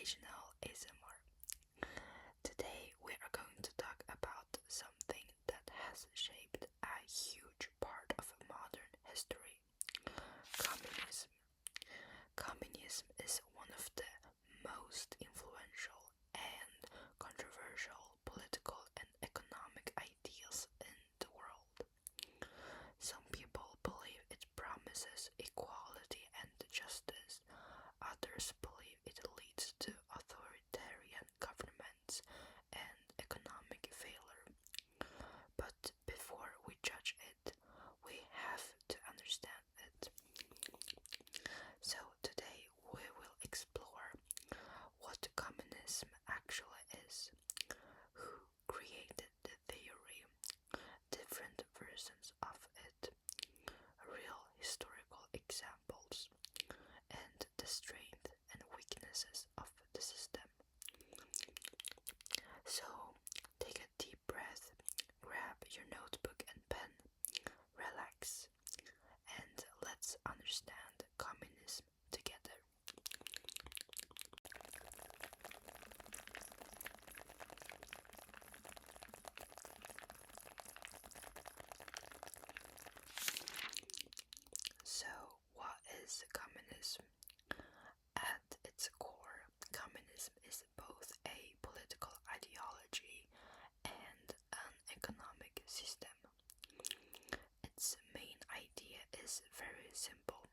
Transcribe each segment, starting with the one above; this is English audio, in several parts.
Educational ASMR. Today we are going to talk about something that has shaped a huge part of modern history: communism. Communism is one of the most influential and controversial political and economic ideas in the world. Some people believe it promises equality and justice. Others believe it leads to authoritarian governments and economic failure. But before we judge it, we have to understand it. So today we will explore what communism actually is, who created the theory, different versions of it, real historical examples, and the strengths and weaknesses of the system. So take a deep breath, grab your notebook and pen, relax, and let's understand communism together. So, what is communism? At its core, communism is both a political ideology and an economic system. Its main idea is very simple.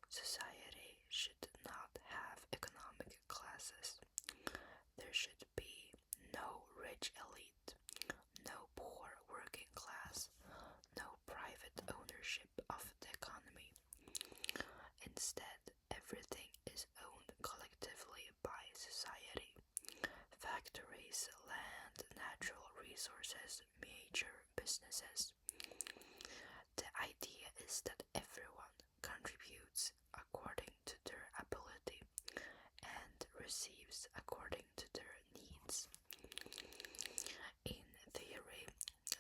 Society should not have economic classes. There should be no rich elite, no poor working class, no private ownership of the economy. Instead, everything is owned collectively by society. Factories, land, natural resources, major businesses. The idea is that everyone contributes according to their ability and receives according to their needs. In theory,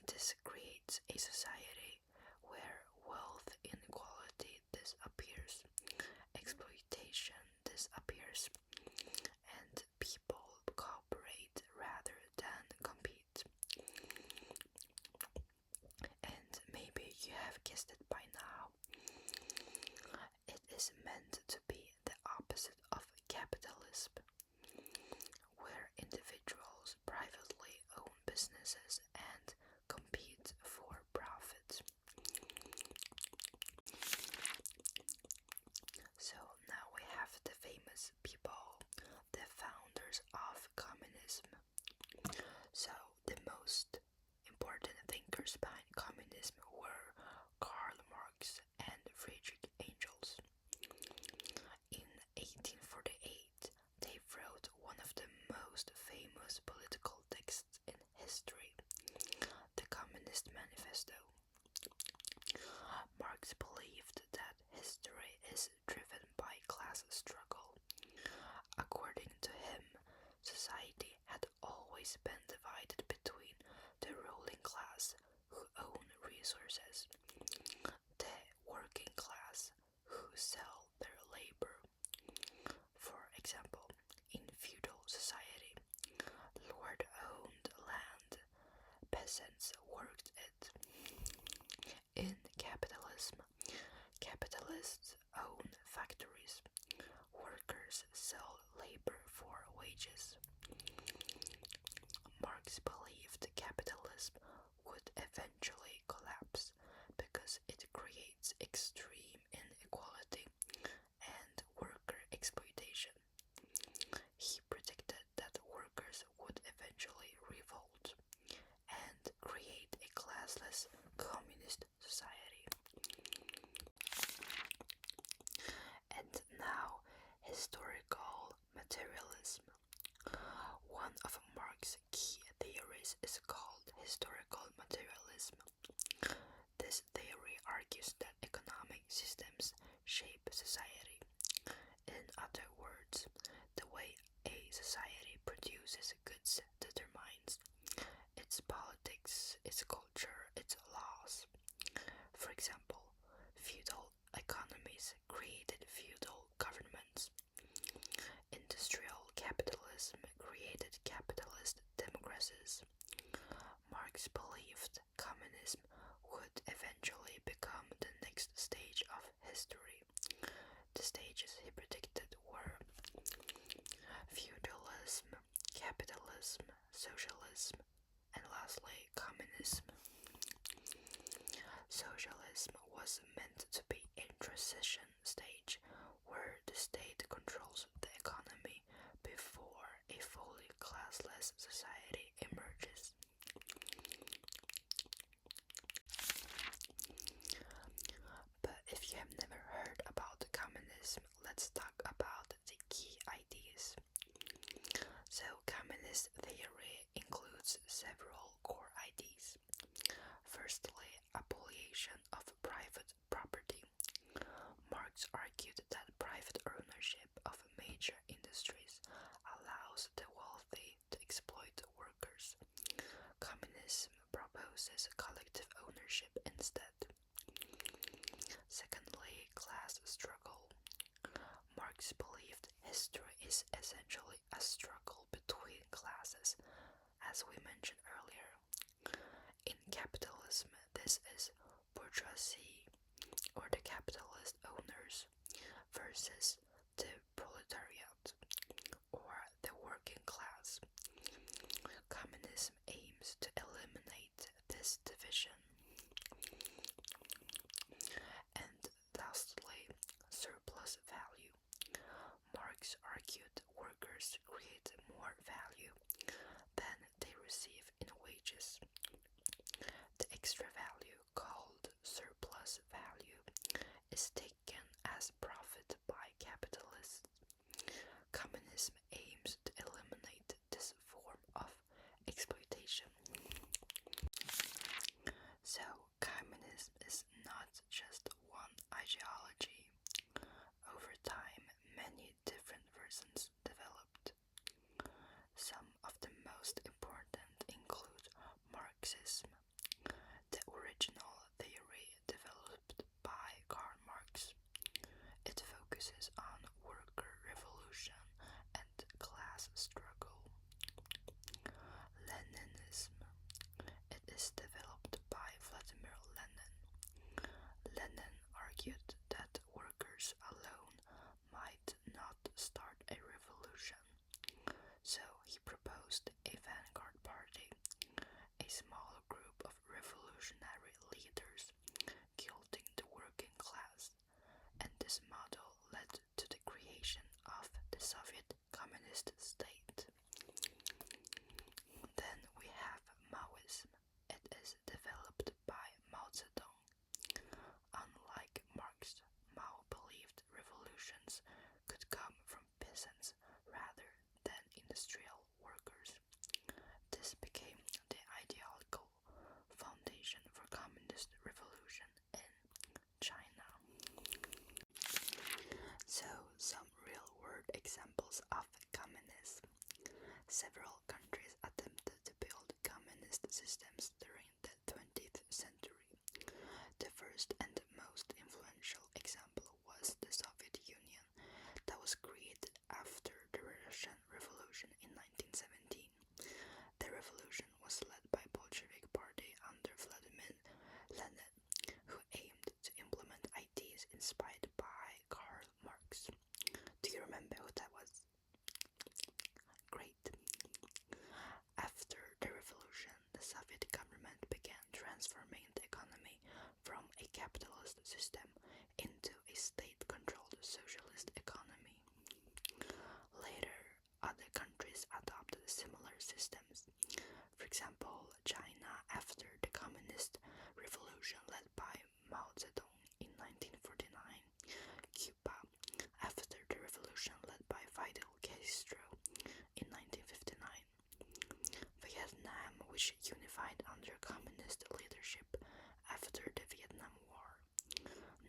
this creates a society where wealth inequality disappears, exploitation disappears, and people cooperate rather than compete. And maybe you have guessed it by now. It is meant to be the opposite of capitalism, where individuals privately own businesses and compete for profit. So now we have the famous people, the founders of communism. So the most important thinkers behind communism were Karl Marx and Friedrich Engels. In 1848, they wrote one of the most famous political texts in history, the Communist Manifesto. Marx believed that history is driven by class struggle. According to him, society had always been divided between the ruling class, who own resources, the working class, who sell their labor. For example, in feudal society, lord owned land, peasants worked it. In capitalism, capitalists own factories, workers sell labor for wages. Marx believed capitalism would eventually collapse because it creates extreme inequality and worker exploitation. He predicted that workers would eventually revolt and create a classless communist society. And now, historical materialism. One of Marx's key theories is called historical materialism. This theory argues that economic systems shape society. In other words, the way a society produces goods determines its politics, its culture, its laws. For example, feudal economies created feudal governments. Industrial capitalism stages he predicted were feudalism, capitalism, socialism, and lastly, communism. Socialism was meant to be a transition stage where the state controls the economy before a fully classless society emerges. But if you have never heard about communism, let's talk about the key ideas. So, communist theory includes several core ideas. Firstly, abolition of private property. Marx argued that private ownership of major industries allows the wealthy to exploit workers. Communism proposes collective ownership instead. Secondly, class struggle. Marx believed history is essentially a struggle between classes, as we mentioned earlier. In capitalism, this is bourgeoisie, or the capitalist owners, versus the proletariat, or the working class. Communism aims to eliminate this division. And lastly, surplus value. Marx argued workers create more value than they receive in wages. The extra value, called surplus value, is taken as profit by capitalists. Communism aims to eliminate this form of exploitation. So, communism is not just one ideology. Over time, many different versions developed. Some of the most important include Marxism, the original theory developed by Karl Marx. It focuses on worker revolution and class struggle. Leninism. It is developed by Vladimir Lenin. Lenin argued that workers alone might not start a revolution, so he proposed a vanguard party, a small group of revolutionary leaders guilting the working class, and this model led to the creation of the Soviet Communist state. Then we have Maoism. It is developed by Mao Zedong. Unlike Marx, Mao believed revolutions could come from peasants rather than industrial workers. This became the ideological foundation for communist revolution in China. So, some real-world examples of communism. Several countries attempted to build communist systems during the 20th century. The first and most influential example was the Soviet Union, that was created after the Russian Revolution in 1917. The revolution was led by Bolshevik Party under Vladimir Lenin, who aimed to implement ideas inspired by Karl Marx. Do you remember who that was? Great. After the revolution, the Soviet government began transforming the economy from a capitalist system into a state-controlled socialist economy. Later, other countries adopted similar systems. For example, China after the Communist Revolution led by Mao Zedong in 1949, Cuba after the revolution led by Fidel Castro in 1959, Vietnam, which unified under communist leadership after the Vietnam War,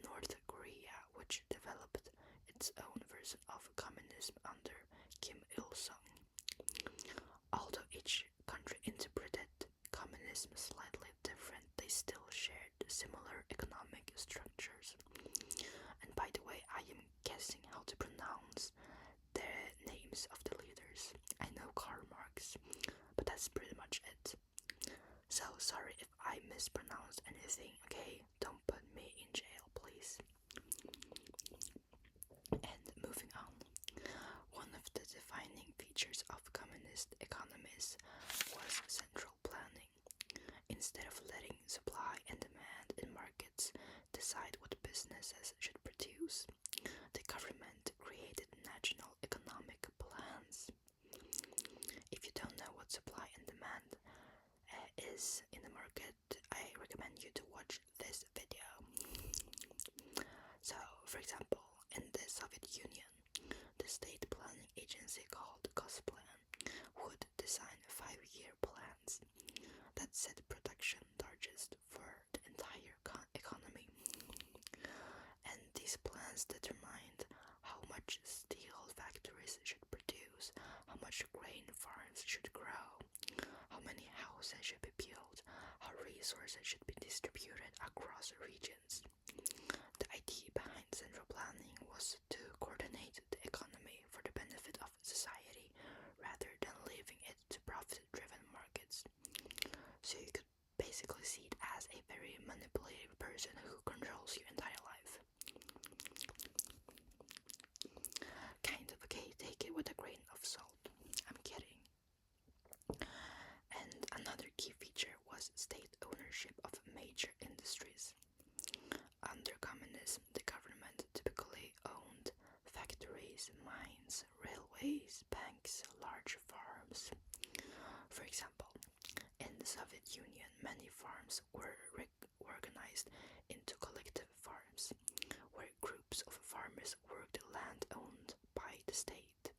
North Korea, which developed its own version of communism under Kim Il-sung. Although each country interpreted communism slightly different, they still shared similar economic structures. And by the way, I am guessing how to pronounce the names of the leaders. I know Karl Marx, but that's pretty much it. So sorry if I mispronounced anything, okay? Don't put me in jail, please. features of communist economies was central planning. Instead of letting supply and demand in markets decide what businesses should produce, the government created national economic plans. If you don't know what supply and demand is in the market, I recommend you to watch this video. So, for example, in the Soviet Union, the state planning agency called Gosplan would design 5-year plans that set production targets for the entire economy. And these plans determined how much steel factories should produce, how much grain farms should grow, how many houses should be built, how resources should be distributed across regions. The idea behind central planning was to coordinate the economy for the benefit of society rather than leaving it to profit-driven markets. So you could basically see it as a very manipulative person who controls your entire life. Kind of okay, take it with a grain of salt. I'm kidding. And another key feature was state ownership of major industries. Under communism, the government typically owned factories, mines, railways, banks, large farms. For example, in the Soviet Union, many farms were organized into collective farms, where groups of farmers worked land owned by the state.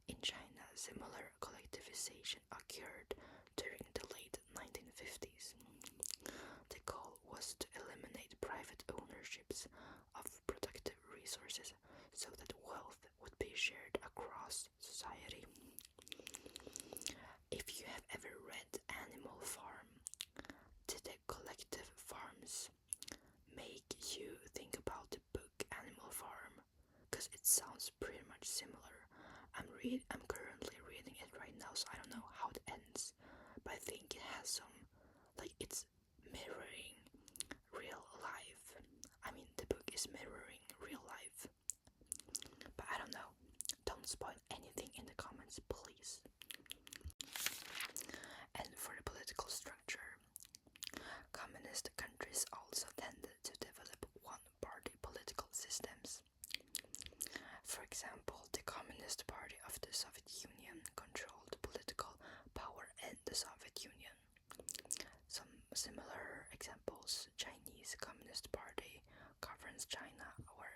In China, similar collectivization occurred during the late 1950s. The goal was to eliminate private ownerships of productive resources so that wealth would be shared across society. If you have ever read Animal Farm, did the collective farms make you think about the book Animal Farm? Because it sounds pretty much similar. I'm currently reading it right now, so I don't know how it ends, but I think it has some, it's mirroring real life. I mean, the book is mirroring real life, but I don't know. Don't spoil anything in the comments, please. And for the political structure, communist countries also tended to develop one-party political systems. For example, the Communist Party of the Soviet Union controlled political power in the Soviet Union. Some similar examples: Chinese Communist Party governs China, or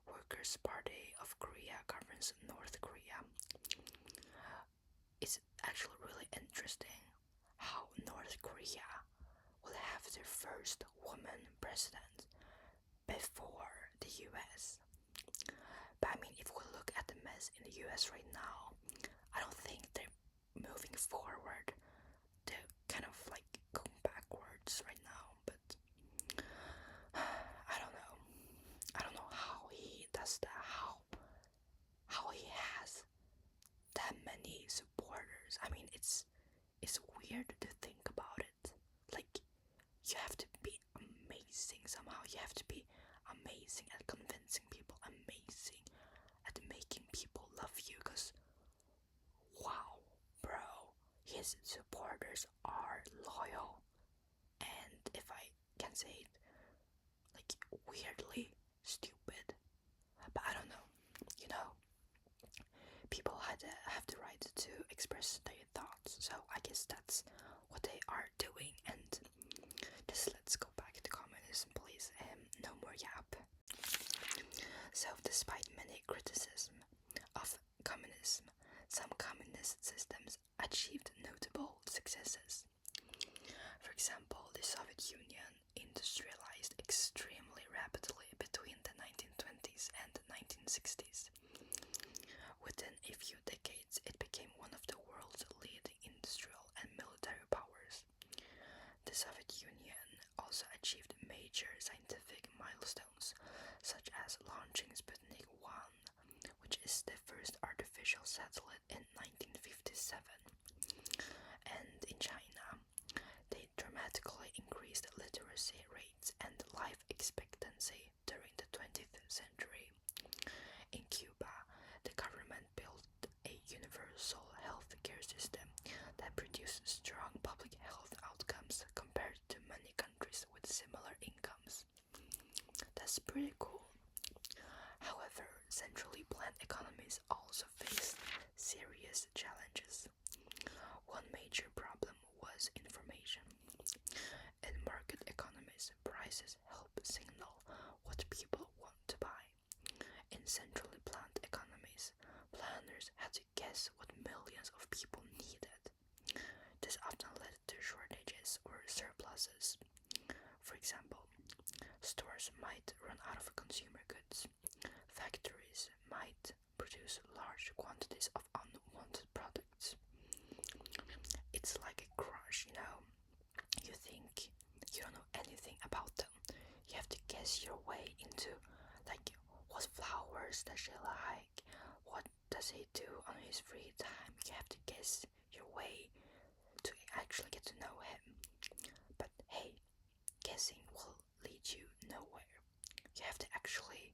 Workers' Party of Korea governs North Korea. It's actually really interesting how North Korea will have their first woman president before the US. But I mean, if we look at the mess in the US right now, I don't think they're moving forward. They're kind of going backwards right now, but I don't know. I don't know how he does that, how he has that many supporters. I mean, it's weird to think about it. You have to be amazing somehow. You have to be amazing at convincing people, amazing at making people love you, because wow, bro, his supporters are loyal, and if I can say it, weirdly stupid. But I don't know, people have the right to express their thoughts, so I guess that's what they are doing. And just let's go back to communism, please. No more Yap. So, despite many criticism of communism, some communist systems achieved notable successes. For example, the Soviet Union industrialized extremely rapidly between the 1920s and the 1960s. Within a few decades, it became one of the world's leading industrial and military powers. The Soviet Union also achieved major scientific milestones, such as launching Sputnik 1, which is the first artificial satellite in 1957. And in China, they dramatically increased literacy rates and life expectancy during the 20th century. In Cuba, the government built a universal pretty cool. However, centrally planned economies also faced serious challenges. One major problem was information. In market economies, prices help signal what people want to buy. In centrally planned economies, planners had to guess what millions of people needed. This often led to shortages or surpluses. For example, stores might run out of consumer goods. Factories might produce large quantities of unwanted products. It's like a crush, You think you don't know anything about them. You have to guess your way into, like, what flowers does she like? What does he do on his free time? You have to guess your way to actually get to know him. But hey, guessing will lead you nowhere. You have to actually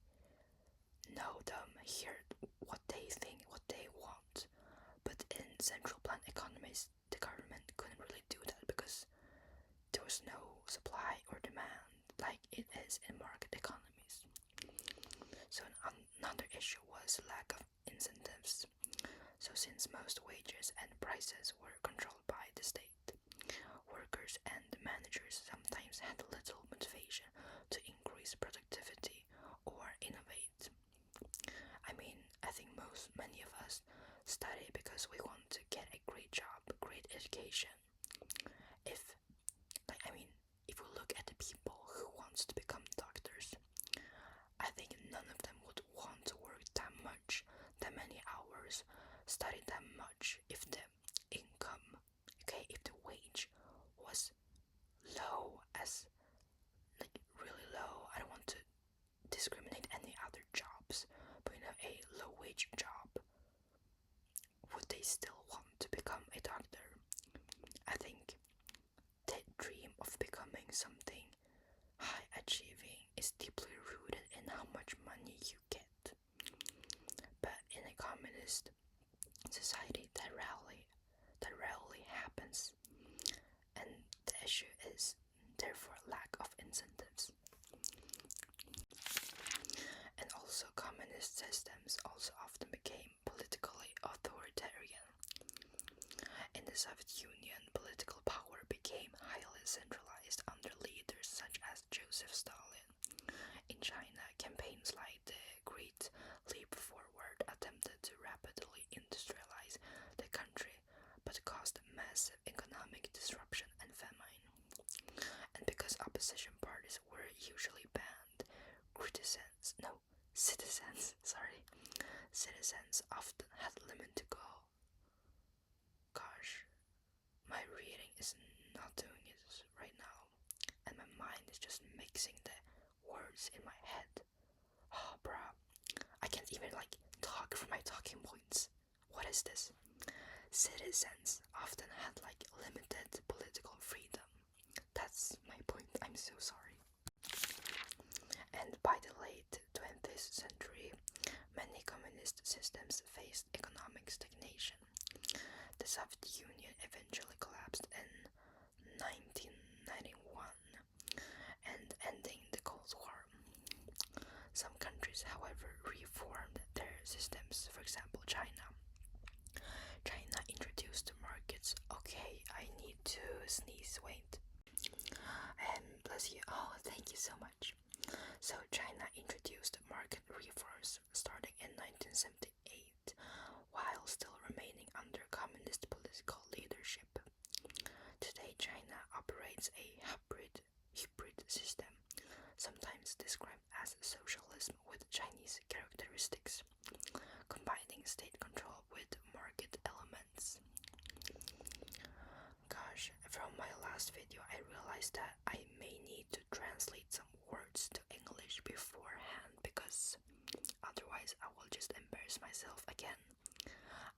know them, hear what they think, what they want. But in central planned economies, the government couldn't really do that because there was no supply or demand like it is in market economies. So another issue was lack of incentives. So since most wages and prices were controlled by the state, workers and managers sometimes had little motivation to increase productivity or innovate. I think many of us study because we want to get a great job, great education. If we look at the people who wants to become doctors, I think none of them would want to work that much, that many hours, study that much if the income, if the wage was low, as like really low. I don't want to discriminate any other jobs, but a low wage job, would they still want to become a doctor? I think the dream of becoming something high achieving is deeply rooted in how much money you get. But in a communist society, that rarely happens, and the issue is therefore lack of incentives. And also, communist systems also often became politically authoritarian. In the Soviet Union, political power became highly centralized under leaders such as Joseph Stalin. In China, campaigns like the Great Leap Forward attempted to rapidly industrialize the country, but caused massive economic disruption and famine. And because opposition parties were usually banned, citizens often had limited to go. Gosh, my reading is not doing it right now, and my mind is just mixing the words in my head. Oh, bruh, I can't even talk from my talking points. What is this? Citizens often had limited political freedom. That's my point. I'm so sorry. And by the late 20th century, many communist systems faced economic stagnation. The Soviet Union eventually collapsed in 1991 and ending the Cold War. Some countries, however, reformed their systems. For example, China. China introduced markets. Okay, I need to sneeze. Wait. Bless you. Oh, thank you so much. So China introduced market reforms starting in 1978, while still remaining under communist political leadership. Today, China operates a hybrid system, sometimes described as socialism with Chinese characteristics, combining state control with market elements. Gosh, from my last video I realized that I may need to translate some words to English beforehand because otherwise I will just embarrass myself again.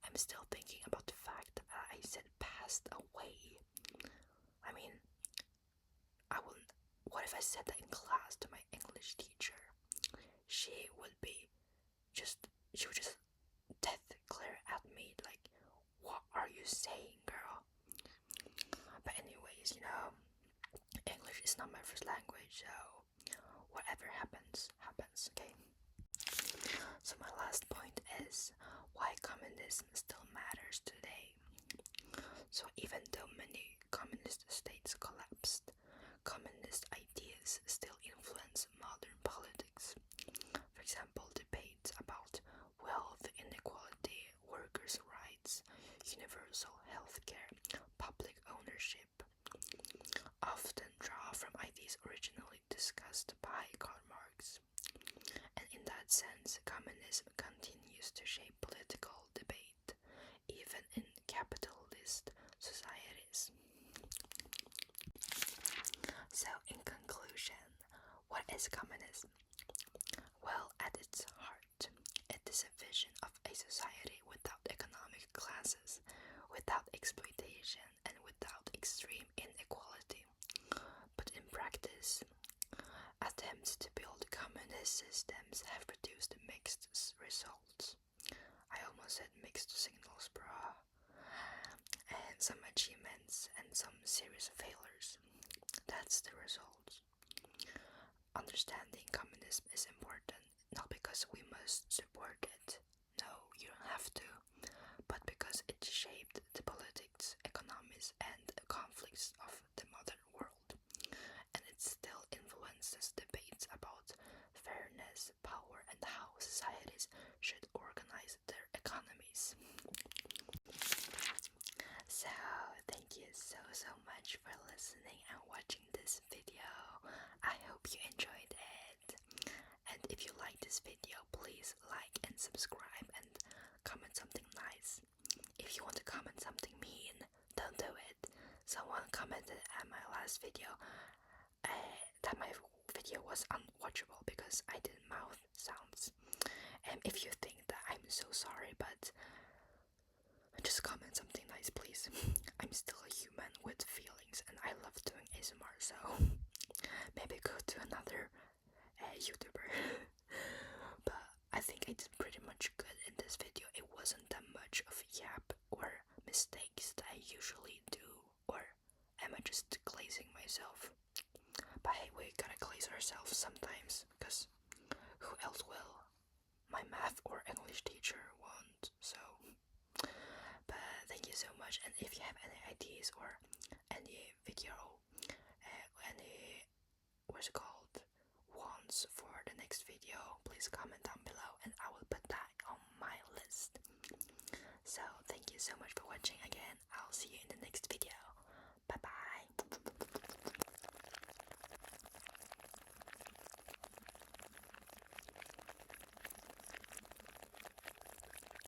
I'm still thinking about the fact that I said passed away. What if I said that in class to my English teacher? She would just death glare at me what are you saying, girl? But anyways, English is not my first language, so whatever happens, happens, okay? So my last point is why communism still matters today. So even though many communist states collapsed, communist ideas still influence modern politics. For example, debates about wealth inequality, workers' rights, universal healthcare, public ownership often draw from ideas originally discussed by Karl Marx. And in that sense, communism continues to shape political debate, even in capitalist societies. So, in conclusion, what is communism? Well, at its heart, it is a vision of a society without economic classes, without exploitation, and without extreme inequality. But in practice, attempts to build communist systems have produced mixed results. I almost said mixed signals, bruh. And some achievements and some serious failures. That's the result. Understanding communism is important, not because we must support it. No, you don't have to. But because it shaped the politics, economies, and conflicts of the modern world. And it still influences debates about fairness, power, and how societies should organize their economies. So, thank you so much for listening and watching this video. I hope you enjoyed it. And if you like this video, please like and subscribe and comment something nice. If you want to comment something mean, don't do it. Someone commented at my last video that my video was unwatchable because I did mouth sounds. And if you think that, I'm so sorry, but just comment something nice, please. I'm still a human with feelings and I love doing ASMR, so maybe go to another YouTuber. But I think I did pretty much good in this video. It wasn't that much of yap or mistakes that I usually do, or am I just glazing myself? But hey, we gotta glaze ourselves sometimes, because who else will? My math or English teacher won't, so. But thank you so much, and if you have any ideas or any video, any, what's it called, wants for the next video, please comment down below and I will put that on my list. So thank you so much for watching again. I'll see you in the next video.